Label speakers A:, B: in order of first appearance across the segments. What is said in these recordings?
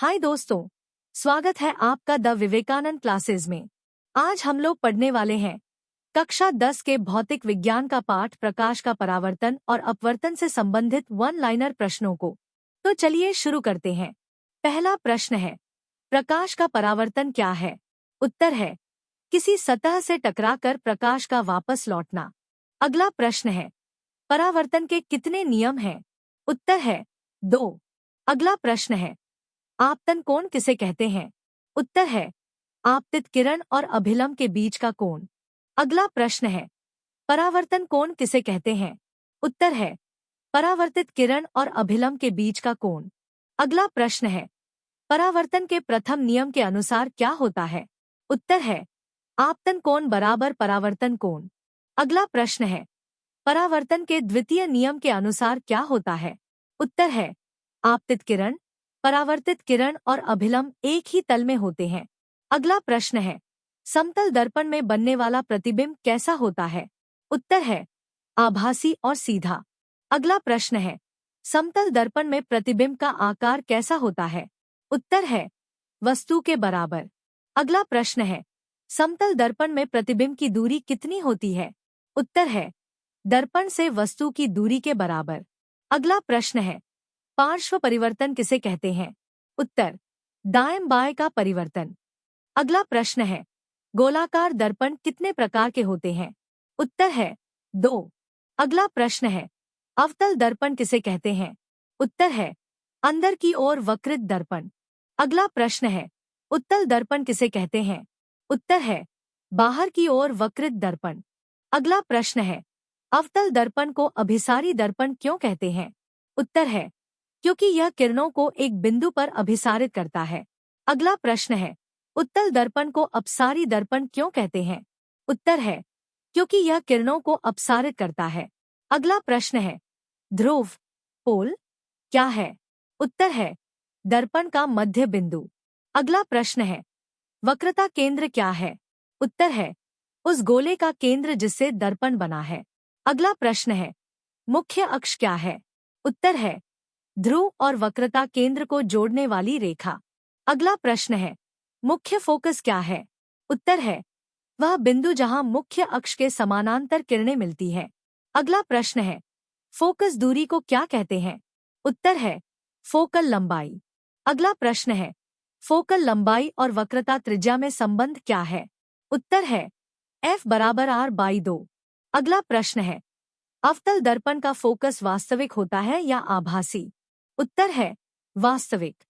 A: हाय दोस्तों, स्वागत है आपका द विवेकानंद क्लासेस में। आज हम लोग पढ़ने वाले हैं कक्षा 10 के भौतिक विज्ञान का पाठ प्रकाश का परावर्तन और अपवर्तन से संबंधित वन लाइनर प्रश्नों को। तो चलिए शुरू करते हैं। पहला प्रश्न है, प्रकाश का परावर्तन क्या है? उत्तर है, किसी सतह से टकराकर प्रकाश का वापस लौटना। अगला प्रश्न है, परावर्तन के कितने नियम हैं? उत्तर है 2। अगला प्रश्न है, आपतन कोण किसे कहते हैं? उत्तर है, आपतित किरण और अभिलंब के बीच का कोण। अगला प्रश्न है, परावर्तन कोण किसे कहते हैं? उत्तर है, परावर्तित किरण और अभिलंब के बीच का कोण। अगला प्रश्न है, परावर्तन के प्रथम नियम के अनुसार क्या होता है? उत्तर है, आपतन कोण बराबर परावर्तन कोण। अगला प्रश्न है, परावर्तन के द्वितीय नियम के अनुसार क्या होता है? उत्तर है, आपतित किरण, परावर्तित किरण और अभिलंब एक ही तल में होते हैं। अगला प्रश्न है, समतल दर्पण में बनने वाला प्रतिबिंब कैसा होता है? उत्तर है, आभासी और सीधा। अगला प्रश्न है, समतल दर्पण में प्रतिबिंब का आकार कैसा होता है? उत्तर है, वस्तु के बराबर। अगला प्रश्न है, समतल दर्पण में प्रतिबिंब की दूरी कितनी होती है? उत्तर है, दर्पण से वस्तु की दूरी के बराबर। अगला प्रश्न है, पार्श्व परिवर्तन किसे कहते हैं? उत्तर, दाएं बाएं का परिवर्तन। अगला प्रश्न है, गोलाकार दर्पण कितने प्रकार के होते हैं? उत्तर है 2। अगला प्रश्न है, अवतल दर्पण किसे कहते हैं? उत्तर है, अंदर की ओर वक्रित दर्पण। अगला प्रश्न है, उत्तल दर्पण किसे कहते हैं? उत्तर है, बाहर की ओर वक्रित दर्पण। अगला प्रश्न है, अवतल दर्पण को अभिसारी दर्पण क्यों कहते हैं? उत्तर है, क्योंकि यह किरणों को एक बिंदु पर अभिसारित करता है। अगला प्रश्न है, उत्तल दर्पण को अपसारी दर्पण क्यों कहते हैं? उत्तर है, क्योंकि यह किरणों को अपसारित करता है। अगला प्रश्न है, ध्रुव पोल क्या है? उत्तर है, दर्पण का मध्य बिंदु। अगला प्रश्न है, वक्रता केंद्र क्या है? उत्तर है, उस गोले का केंद्र जिससे दर्पण बना है। अगला प्रश्न है, मुख्य अक्ष क्या है? उत्तर है, ध्रुव और वक्रता केंद्र को जोड़ने वाली रेखा। अगला प्रश्न है, मुख्य फोकस क्या है? उत्तर है, वह बिंदु जहां मुख्य अक्ष के समानांतर किरणें मिलती है। अगला प्रश्न है, फोकस दूरी को क्या कहते हैं? उत्तर है, फोकल लंबाई। अगला प्रश्न है, फोकल लंबाई और वक्रता त्रिज्या में संबंध क्या है? उत्तर है, F बराबर R/2। अगला प्रश्न है, अवतल दर्पण का फोकस वास्तविक होता है या आभासी? उत्तर है, वास्तविक।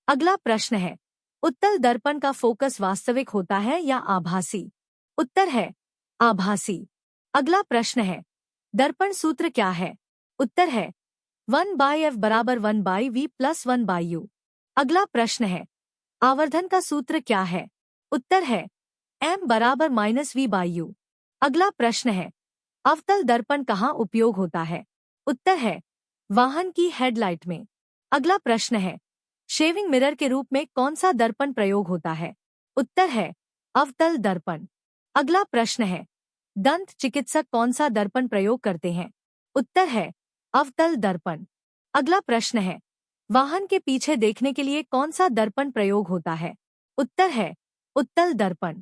A: अगला प्रश्न है, उत्तल दर्पण का फोकस वास्तविक होता है या आभासी? उत्तर है, आभासी। अगला प्रश्न है, दर्पण सूत्र क्या है? उत्तर है, 1/f बराबर 1/v प्लस 1/u। अगला प्रश्न है, आवर्धन का सूत्र क्या है? उत्तर है, m बराबर -v/u। अगला प्रश्न है, अवतल दर्पण कहाँ उपयोग होता है? उत्तर है, वाहन की हेडलाइट में। अगला प्रश्न है, शेविंग मिरर के रूप में कौन सा दर्पण प्रयोग होता है? उत्तर है, अवतल दर्पण। अगला प्रश्न है, दंत चिकित्सक कौन सा दर्पण प्रयोग करते हैं? उत्तर है, अवतल दर्पण। अगला प्रश्न है, वाहन के पीछे देखने के लिए कौन सा दर्पण प्रयोग होता है? उत्तर है, उत्तल दर्पण।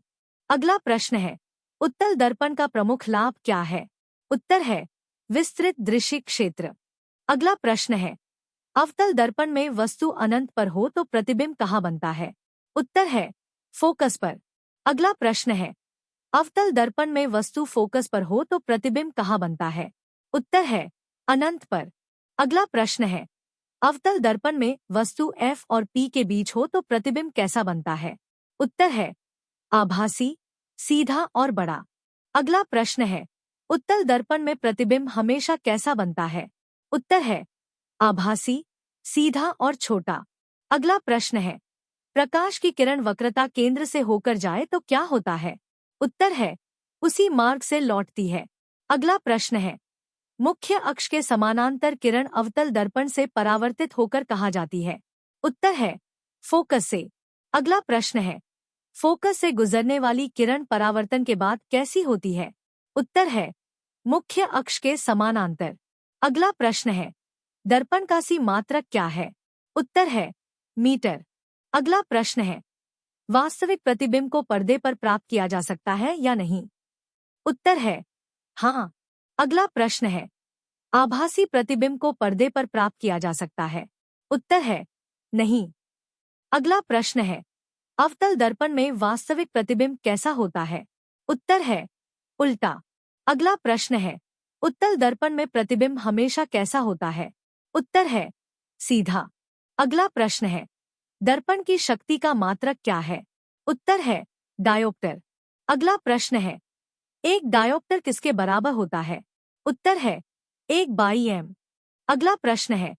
A: अगला प्रश्न है, उत्तल दर्पण का प्रमुख लाभ क्या है? उत्तर है, विस्तृत दृश्य क्षेत्र। अगला प्रश्न है, अवतल दर्पण में वस्तु अनंत पर हो तो प्रतिबिंब कहाँ बनता है? उत्तर है, फोकस पर। अगला प्रश्न है, अवतल दर्पण में वस्तु फोकस पर हो तो प्रतिबिंब कहाँ बनता है? उत्तर है, अनंत पर। अगला प्रश्न है, अवतल दर्पण में वस्तु F और P के बीच हो तो प्रतिबिंब कैसा बनता है? उत्तर है, आभासी, सीधा और बड़ा। अगला प्रश्न है, उत्तल दर्पण में प्रतिबिंब हमेशा कैसा बनता है? उत्तर है, आभासी, सीधा और छोटा। अगला प्रश्न है, प्रकाश की किरण वक्रता केंद्र से होकर जाए तो क्या होता है? उत्तर है, उसी मार्ग से लौटती है। अगला प्रश्न है, मुख्य अक्ष के समानांतर किरण अवतल दर्पण से परावर्तित होकर कहाँ जाती है? उत्तर है, फोकस से। अगला प्रश्न है, फोकस से गुजरने वाली किरण परावर्तन के बाद कैसी होती है? उत्तर है, मुख्य अक्ष के समानांतर। अगला प्रश्न है, दर्पण का सी मात्रक क्या है? उत्तर है, मीटर। अगला प्रश्न है, वास्तविक प्रतिबिंब को पर्दे पर प्राप्त किया जा सकता है या नहीं? उत्तर है हाँ। अगला प्रश्न है, आभासी प्रतिबिंब को पर्दे पर प्राप्त किया जा सकता है? उत्तर है नहीं। अगला प्रश्न है, अवतल दर्पण में वास्तविक प्रतिबिंब कैसा होता है? उत्तर है उल्टा। अगला प्रश्न है, उत्तल दर्पण में प्रतिबिंब हमेशा कैसा होता है? उत्तर है सीधा। अगला प्रश्न है, दर्पण की शक्ति का मात्रक क्या है? उत्तर है डायोप्टर। अगला प्रश्न है, एक डायोप्टर किसके बराबर होता है? उत्तर है 1/m। अगला प्रश्न है,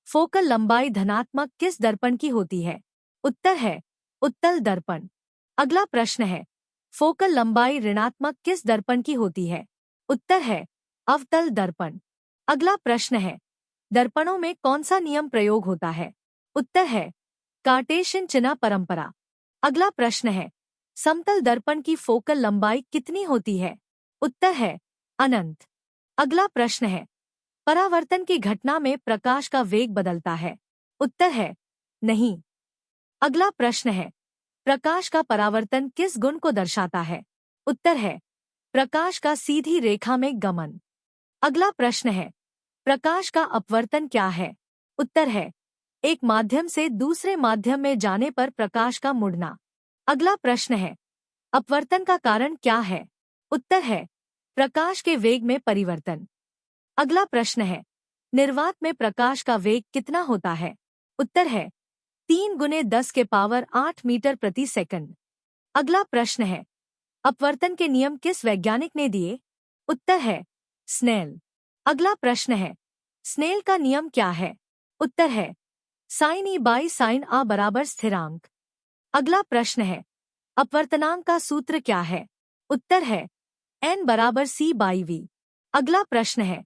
A: फोकल लंबाई धनात्मक किस दर्पण की होती है? उत्तर है उत्तल दर्पण। अगला प्रश्न है, फोकल लंबाई ऋणात्मक किस दर्पण की होती है? उत्तर है अवतल दर्पण। अगला प्रश्न है, दर्पणों में कौन सा नियम प्रयोग होता है? उत्तर है कार्टेशियन चिन्ह परंपरा। अगला प्रश्न है, समतल दर्पण की फोकल लंबाई कितनी होती है? उत्तर है अनंत। अगला प्रश्न है, परावर्तन की घटना में प्रकाश का वेग बदलता है? उत्तर है नहीं। अगला प्रश्न है, प्रकाश का परावर्तन किस गुण को दर्शाता है? उत्तर है प्रकाश का सीधी रेखा में गमन। अगला प्रश्न है, प्रकाश का अपवर्तन क्या है? उत्तर है एक माध्यम से दूसरे माध्यम में जाने पर प्रकाश का मुड़ना। अगला प्रश्न है, अपवर्तन का कारण क्या है? उत्तर है प्रकाश के वेग में परिवर्तन। अगला प्रश्न है, निर्वात में प्रकाश का वेग कितना होता है? उत्तर है 3 × 10⁸ मीटर प्रति सेकंड। अगला प्रश्न है, अपवर्तन के नियम किस वैज्ञानिक ने दिए? उत्तर है स्नेल। अगला प्रश्न है, स्नेल का नियम क्या है? उत्तर है sin E/sin A बराबर स्थिरांक। अगला प्रश्न है, अपवर्तनांक का सूत्र क्या है? उत्तर है n बराबर C/v। अगला प्रश्न है,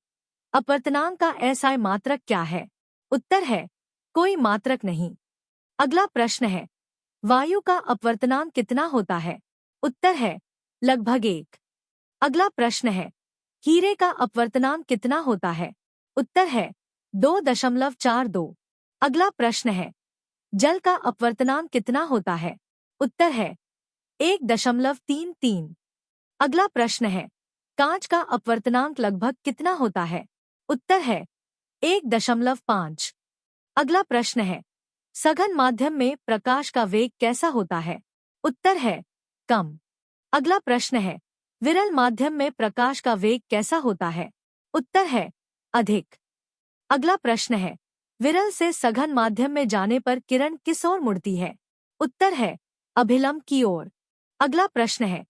A: अपवर्तनांक का SI मात्रक क्या है? उत्तर है कोई मात्रक नहीं। अगला प्रश्न है, वायु का अपवर्तनांक कितना होता है? उत्तर है लगभग 1। अगला प्रश्न है, हीरे का अपवर्तनांक कितना होता है? उत्तर है 2.42। अगला प्रश्न है, जल का अपवर्तनांक कितना होता है? उत्तर है 1.33। अगला प्रश्न है, कांच का अपवर्तनांक लगभग कितना होता है? उत्तर है 1.5। अगला प्रश्न है, सघन माध्यम में प्रकाश का वेग कैसा होता है? उत्तर है कम। अगला प्रश्न है, विरल माध्यम में प्रकाश का वेग कैसा होता है? उत्तर है अधिक। अगला प्रश्न है, विरल से सघन माध्यम में जाने पर किरण किस ओर मुड़ती है? उत्तर है अभिलंब की ओर। अगला प्रश्न है,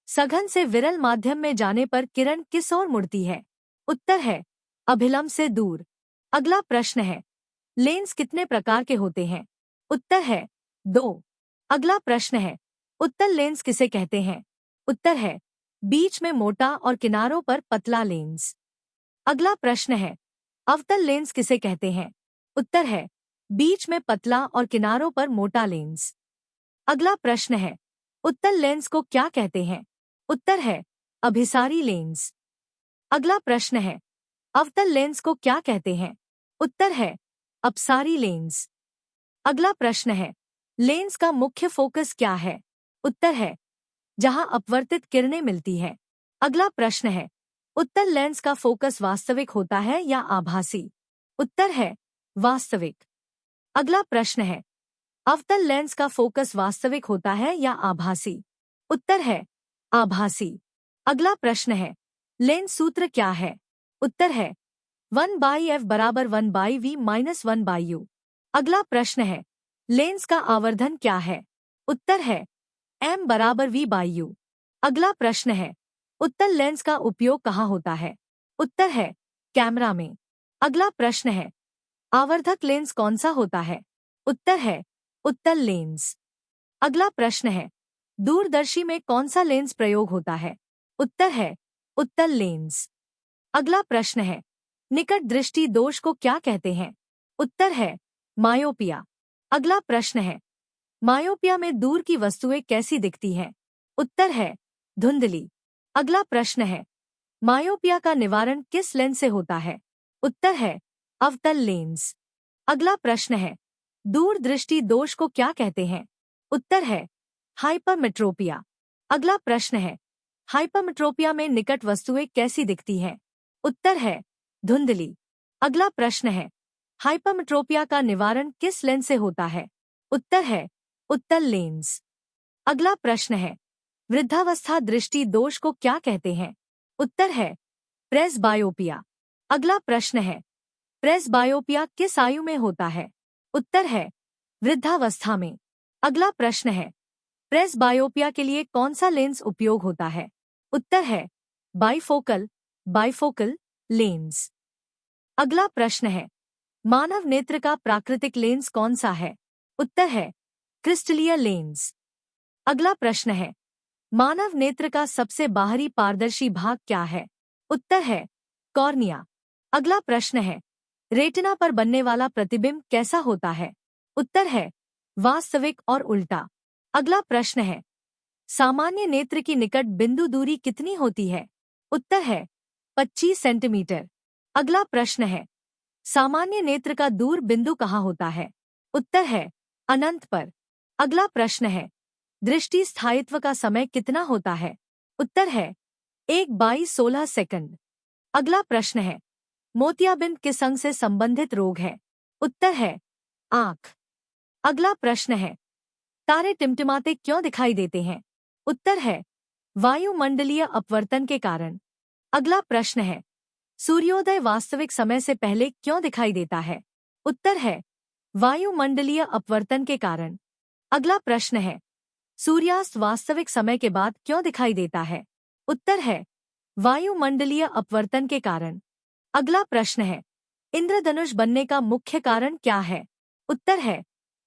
A: सघन से विरल माध्यम में जाने पर किरण किस ओर मुड़ती है? उत्तर है अभिलंब से दूर। अगला प्रश्न है, लेंस कितने प्रकार के होते हैं? उत्तर है 2। अगला प्रश्न है, उत्तल लेंस किसे कहते हैं? उत्तर है बीच में मोटा और किनारों पर पतला लेंस। अगला प्रश्न है, अवतल लेंस किसे कहते हैं? उत्तर है बीच में पतला और किनारों पर मोटा लेंस। अगला प्रश्न है, उत्तल लेंस को क्या कहते हैं? उत्तर है अभिसारी लेंस। अगला प्रश्न है, अवतल लेंस को क्या कहते हैं? उत्तर है अपसारी लेंस। अगला प्रश्न है, लेंस का मुख्य फोकस क्या है? उत्तर है जहां अपवर्तित किरणें मिलती है। अगला प्रश्न है, उत्तल लेंस का फोकस वास्तविक होता है या आभासी? उत्तर है वास्तविक। अगला प्रश्न है, अवतल लेंस का फोकस वास्तविक होता है या आभासी? उत्तर है आभासी। अगला प्रश्न है, लेंस सूत्र क्या है? उत्तर है 1/f बराबर 1/v माइनस 1/u। अगला प्रश्न है, लेंस का आवर्धन क्या है? उत्तर है m बराबर v/u। अगला प्रश्न है, उत्तल लेंस का उपयोग कहाँ होता है? उत्तर है कैमरा में। अगला प्रश्न है, आवर्धक लेंस कौन सा होता है? उत्तर है उत्तल लेंस। अगला प्रश्न है, दूरदर्शी में कौन सा लेंस प्रयोग होता है? उत्तर है उत्तल लेंस। अगला प्रश्न है, निकट दृष्टि दोष को क्या कहते हैं? उत्तर है मायोपिया। अगला प्रश्न है, मायोपिया में दूर की वस्तुएं कैसी दिखती हैं? उत्तर है धुंधली। अगला प्रश्न है, मायोपिया का निवारण किस लेंस से होता है? उत्तर है अवतल लेंस। अगला प्रश्न है, दूरदृष्टि दोष को क्या कहते हैं? उत्तर है हाइपरमेट्रोपिया। अगला प्रश्न है, हाइपरमेट्रोपिया में निकट वस्तुएं कैसी दिखती हैं? उत्तर है धुंधली। अगला प्रश्न है, हाइपरमेट्रोपिया का निवारण किस लेंस से होता है? उत्तर है उत्तल लेंस। अगला प्रश्न है, वृद्धावस्था दृष्टि दोष को क्या कहते हैं? उत्तर है प्रेसबायोपिया। अगला प्रश्न है, प्रेसबायोपिया किस आयु में होता है? उत्तर है वृद्धावस्था में। अगला प्रश्न है, प्रेसबायोपिया के लिए कौन सा लेंस उपयोग होता है? उत्तर है बाइफोकल लेंस। अगला प्रश्न है, मानव नेत्र का प्राकृतिक लेंस कौन सा है? उत्तर है क्रिस्टलीय लेंस। अगला प्रश्न है, मानव नेत्र का सबसे बाहरी पारदर्शी भाग क्या है? उत्तर है कॉर्निया। अगला प्रश्न है, रेटिना पर बनने वाला प्रतिबिंब कैसा होता है? उत्तर है वास्तविक और उल्टा। अगला प्रश्न है, सामान्य नेत्र की निकट बिंदु दूरी कितनी होती है? उत्तर है 25 सेंटीमीटर। अगला प्रश्न है, सामान्य नेत्र का दूर बिंदु कहाँ होता है? उत्तर है अनंत पर। अगला प्रश्न है, दृष्टि स्थायित्व का समय कितना होता है? उत्तर है 1/16 सेकंड। अगला प्रश्न है, मोतियाबिंद किस अंग से संबंधित रोग है? उत्तर है आंख। अगला प्रश्न है, तारे टिमटिमाते क्यों दिखाई देते हैं? उत्तर है वायुमंडलीय अपवर्तन के कारण। अगला प्रश्न है, सूर्योदय वास्तविक समय से पहले क्यों दिखाई देता है? उत्तर है वायुमंडलीय अपवर्तन के कारण। अगला प्रश्न है, सूर्यास्त वास्तविक समय के बाद क्यों दिखाई देता है? उत्तर है वायुमंडलीय अपवर्तन के कारण। अगला प्रश्न है, इंद्रधनुष बनने का मुख्य कारण क्या है? उत्तर है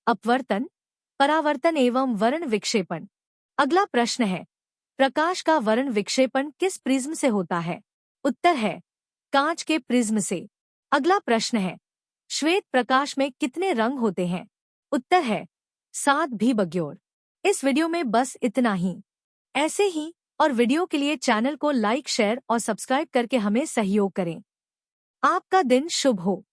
A: अपवर्तन, परावर्तन एवं वर्ण विक्षेपण। अगला प्रश्न है, प्रकाश का वर्ण विक्षेपण किस प्रिज्म से होता है? उत्तर है कांच के प्रिज्म से। अगला प्रश्न है, श्वेत प्रकाश में कितने रंग होते हैं? उत्तर है 7 भी बग्योर। इस वीडियो में बस इतना ही। ऐसे ही और वीडियो के लिए चैनल को लाइक, शेयर और सब्सक्राइब करके हमें सहयोग करें। आपका दिन शुभ हो।